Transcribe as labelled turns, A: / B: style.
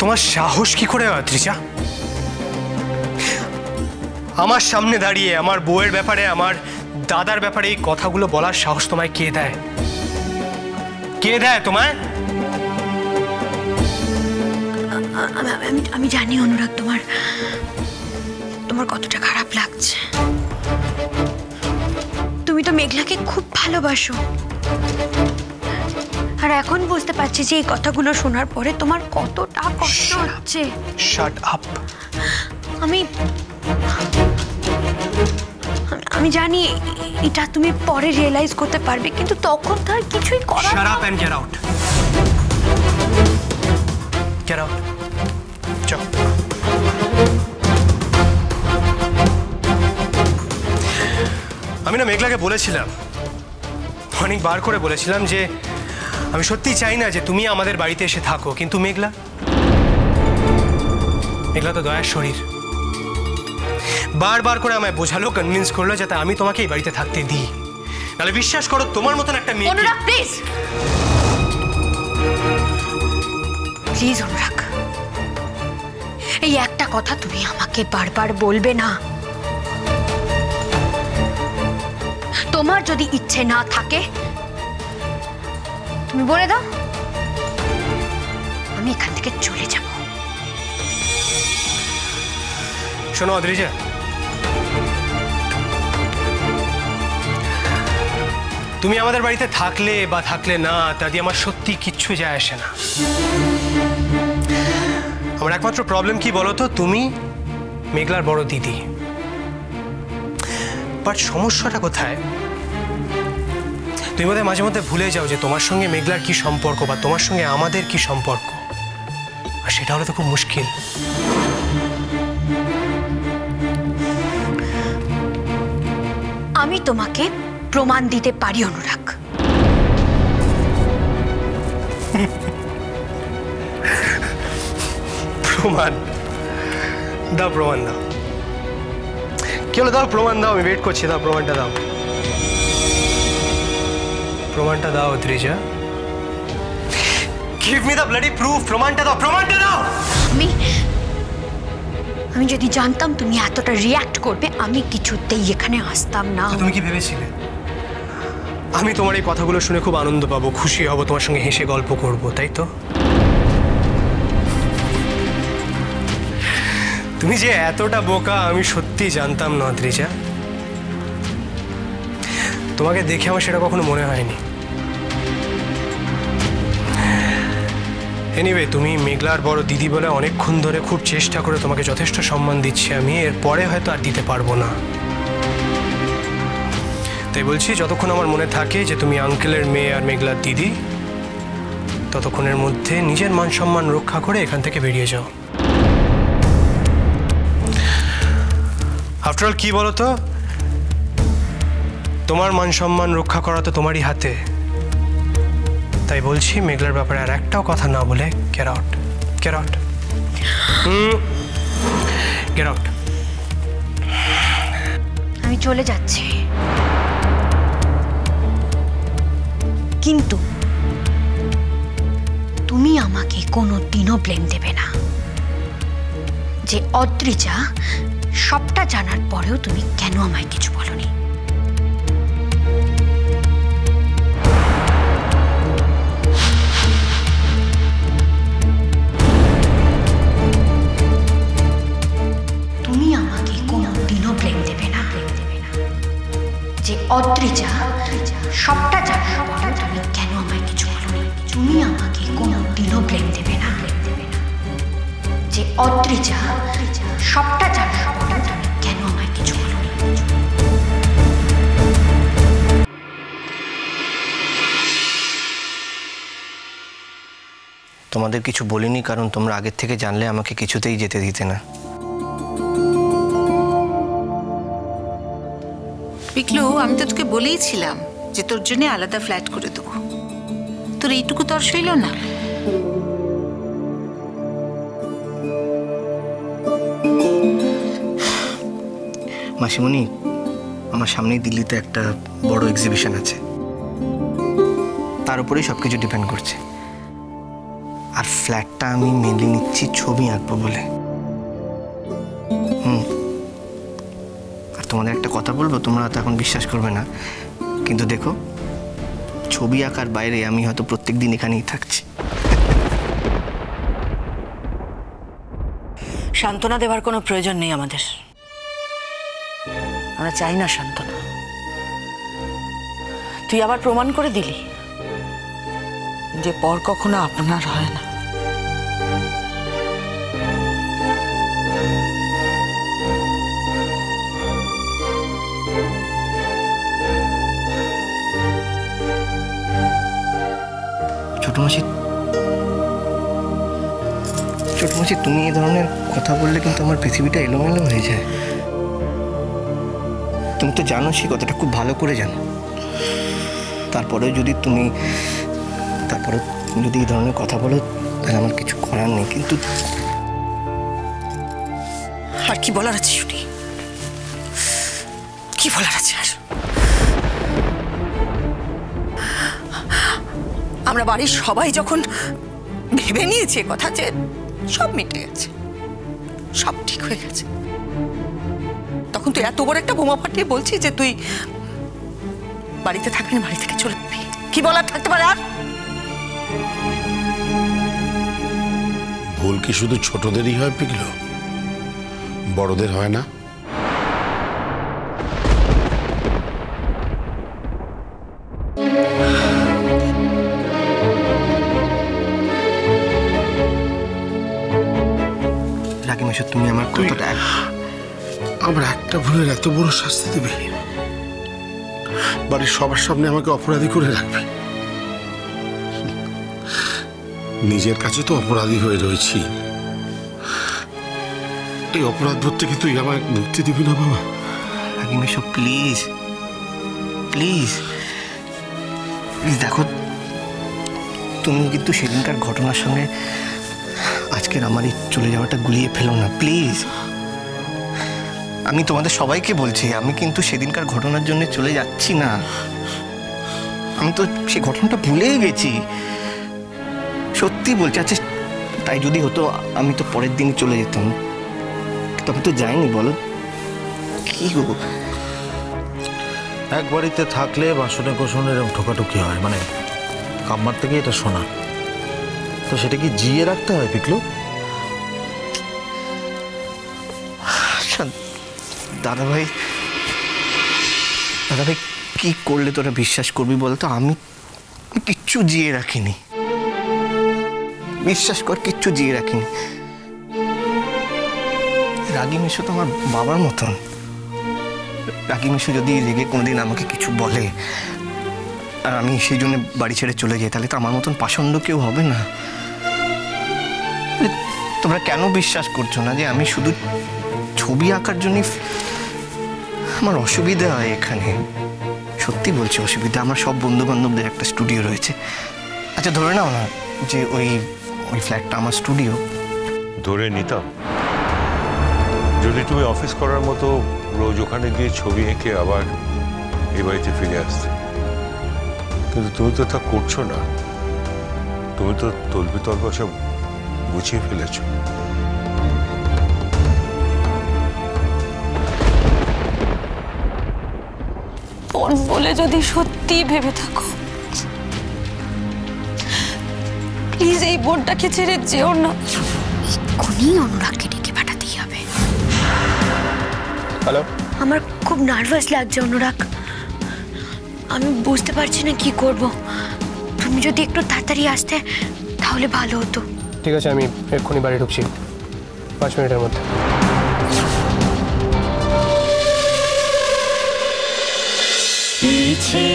A: তোমার সাহস কি করে হয় ত্রিজা? আমার সামনে দাঁড়িয়ে আমার বউয়ের ব্যাপারে, আমার দাদার ব্যাপারে এই কথাগুলো বলার সাহস তোমায় কে দেয়? কে দেয় তোমায়?
B: আমি জানি অনুরাগ, তোমার কতটা খারাপ লাগছে। তুমি তো মেঘলাকে খুব ভালোবাসো, আর এখন বুঝতে পারছি যে এই কথাগুলো শোনার পরে তোমার কতটা কষ্ট হচ্ছে।
A: Shut up.
B: আমি জানি এটা তুমি পরে রিয়েলাইজ করতে পারবে, কিন্তু তখন তো আর কিছুই করার।
A: Shut up and get out. Get out. চল। আমি না মেঘলাকে বলেছিলাম, অনেকবার করে বলেছিলাম যে আমি সত্যি চাই না যে তুমি আমাদের বাড়িতে এসে থাকো, কিন্তু মেঘলা তো দয়ার শরীর, বারবার করে আমায় বোঝালো, কনভিন্স করলো যাতে আমি তোমাকে এই বাড়িতে থাকতে দিই। তাহলে বিশ্বাস করো, তোমার মতন একটা মেয়ে।
B: অনুরাগ প্লিজ, প্লিজ অনুরাগ, এই একটা কথা তুমি আমাকে বারবার বলবে না। তোমার যদি ইচ্ছে না থাকে তুমি বলে দাও, আমি এখান থেকে চলে যাব।
A: শোনো অদ্রিজা, তুমি আমাদের বাড়িতে থাকলে বা থাকলে না, তা দিয়ে আমার সত্যি কিচ্ছু যায় আসে না। আমার একমাত্র প্রবলেম কি বলো তো, তুমি মেঘলার বড় দিদি। বাট সমস্যাটা কোথায়, তুমি বোধহয় মাঝে মধ্যে ভুলে যাও যে তোমার সঙ্গে মেঘলার কি সম্পর্ক বা তোমার সঙ্গে আমাদের কি সম্পর্ক, আর সেটা হলে তো খুব মুশকিল।
B: আমি তোমাকে প্রমাণ দিতে পারি অনুরাগ।
A: প্রমাণ দাও, প্রমাণ দাও। কি হলো, দাও প্রমাণ দাও, আমি ওয়েট করছি। দাও প্রমাণটা দাও, প্রমাণটা দাও Trija. Give me the bloody proof. প্রমাণটা দাও, প্রমাণটা দাও।
B: আমি যদি জানতাম তুমি এতটা রিঅ্যাক্ট করবে, আমি কিছুতেই এখানে আসতাম না।
A: তুমি কি ভেবেছিলে আমি তোমার এই কথাগুলো শুনে খুব আনন্দ পাবো, খুশি হব, তোমার সঙ্গে হেসে গল্প করব, তাই তো? তুমি যে এতটা বোকা আমি সত্যি জানতাম না ত্রিজা। তোমাকে দেখে আমার সেটা কখনো মনে হয়নি। এনিওয়ে, তুমি মেঘলার বড় দিদি বলে অনেকক্ষণ ধরে খুব চেষ্টা করে তোমাকে যথেষ্ট সম্মান দিচ্ছি আমি, এরপরে হয়তো আর দিতে পারবো না। তাই বলছি, যতক্ষণ আমার মনে থাকে যে তুমি আঙ্কেলের মেয়ে আর মেঘলার দিদি, ততক্ষণের মধ্যে নিজের মান সম্মান রক্ষা করে এখান থেকে বেরিয়ে যাও। আফটার অল কি বলো তো, তোমার মান সম্মান রক্ষা করা তো তোমারই হাতে। তাই বলছি, মেঘলার ব্যাপারে আর একটাও কথা না বলে gate out. Get out. Get out.
B: আমি চলে যাচ্ছি, কিন্তু তুমি আমাকে কোনোদিনও ব্লেম দেবে না যে অদ্রিজা সবটা জানার পরেও তুমি কেন আমায় কিছু বলনি। তুমি আমাকে কোনোদিনও ব্লেম দেবে না যে অদ্রিজা সবটা জানার পরেও তুমি কেন আমায় কিছু বলনি। তুমি আমাকে কোনোদিনও ব্লেম দেবে না যে অদ্রিজা সবটা জানার পরেও তুমি কেন আমায় কিছু বলনি।
C: তোমাদের কিছু বলিনি কারণ তোমরা আগের থেকে জানলে আমাকে কিছুতেই যেতে দিতে না।
D: পিকলু, আমি তো তোকে বলেইছিলাম যে তোর জন্য আলাদা ফ্ল্যাট করে দেবো। তোর এইটুকু তর সইল না?
C: মাসিমণি, আমার সামনেই দিল্লিতে একটা বড় এক্সিবিশন আছে, তার উপরেই সব কিছু ডিপেন্ড করছে। আর ফ্ল্যাটটা আমি মেনলি নিচ্ছি ছবি আঁকবো বলে। আর তোমাদের একটা কথা বলবো, তোমরা তো এখন বিশ্বাস করবে না, কিন্তু দেখো ছবি আঁকার বাইরে আমি হয়তো প্রত্যেক দিন এখানেই থাকছি।
E: সান্ত্বনা দেওয়ার কোনো প্রয়োজন নেই আমাদের। আমরা চাই না সান্ত্বনা। তুই আবার প্রমাণ করে দিলি যে পর কখনো আপনার হয় না।
C: ছোট মাসি, তুমি এই ধরনের কথা বললে কিন্তু আমার পৃথিবীটা এলোমেলো হয়ে যায়। তুমি তো জানো সেই কথাটা খুব ভালো করে জানো। তারপরেও যদি এই ধরনের কথা বলো তাহলে আমার কিছু করার নেই। কিন্তু
E: আর কি বলার আছে শুনি, কি বলার আছে আর? আমরা বাড়ির সবাই যখন ভেবে নিয়েছে কথা যে সব মিটে গেছে, সব ঠিক হয়ে গেছে, তখন তুই এত বড় একটা বোমা ফাটিয়ে বলছিস যে তুই বাড়িতে থাকবি না, বাড়ি থেকে চলে যাবি। কি বলার থাকতে পারে আর?
F: ভুল কি শুধু ছোটদেরই হয় পিগলো, বড়দের হয় না?
C: রাগিমাসু, তুমি আমার কথাটা
F: আমার একটা ভুলের এত বড় শাস্তি দেবে? বাড়ির সবার সামনে আমাকে অপরাধী করে রাখবে? নিজের কাছে তো অপরাধী হয়ে রয়েছি, এই অপরাধ বোধ থেকে তুই আমায় মুক্তি দিবি না বাবা?
C: রাগিমাসু, প্লিজ প্লিজ প্লিজ দেখো, তুমি কিন্তু সেদিনকার ঘটনার সঙ্গে আজকের আমার এই চলে যাওয়াটা গুলিয়ে ফেলো না প্লিজ। আমি তোমাদের সবাইকে বলছি, আমি কিন্তু সেদিনকার ঘটনার জন্য চলে যাচ্ছি না। আমি তো সেই ঘটনাটা ভুলেই গেছি, সত্যি বলছি। আচ্ছা তাই যদি হতো আমি তো পরের দিনই চলে যেতাম, তবে তো যাইনি। বলো কি গো,
G: এক বাড়িতে থাকলে বাসনে কোসনে এরকম ঠোকাঠুকি হয়, মানে কাম্মার থেকে এটা শোনা, তো সেটা কি জিয়ে রাখতে হয় পিকলু?
C: দাদাভাই কি করলে তোরা বিশ্বাস করবি বলতো? আমি কিচ্ছু জিয়ে রাখিনি, বিশ্বাস কর, কিচ্ছু জিয়ে রাখিনি। রাগী মিশু তো আমার বাবার মতন। রাগী মিশু যদি রেগে কোনোদিন আমাকে কিছু বলে আর আমি সেই জন্য বাড়ি ছেড়ে চলে যাই, তাহলে তো আমার মতন পাষণ্ড কেউ হবে না। তোমরা কেন বিশ্বাস করছো না যে আমি শুধু ছবি আঁকার জন্য আমার অসুবিধা হয় এখানে? সত্যি বলছি অসুবিধা। আমার সব বন্ধু বান্ধবদের একটা স্টুডিও রয়েছে। আচ্ছা ধরে নাও না যে ওই ফ্ল্যাটটা আমার স্টুডিও।
H: ধরে নিতাম যদি তুমি অফিস করার মতো রোজ ওখানে গিয়ে ছবি এঁকে আবার এই বাড়িতে ফিরে আসতে, কিন্তু তুমি তো তা করছো না। তুমি তো তলবি তলব সব গুছিয়ে ফেলেছো।
I: বোন বলে যদি সত্যি ভেবে থাকো, প্লিজ এই বোনটাকে ছেড়ে যেও না।
B: এক্ষুনি অনুরাগকে ডেকে পাঠাতেই হবে।
A: হ্যালো,
B: আমার খুব নার্ভাস লাগছে অনুরাগ, আমি বুঝতে পারছি না কি করব। তুমি যদি একটু তাড়াতাড়ি আসতে তাহলে ভালো হতো।
A: ঠিক আছে, আমি এক্ষুনি বাড়ি ঢুকছি 5 মিনিটের মধ্যে।
I: পিছে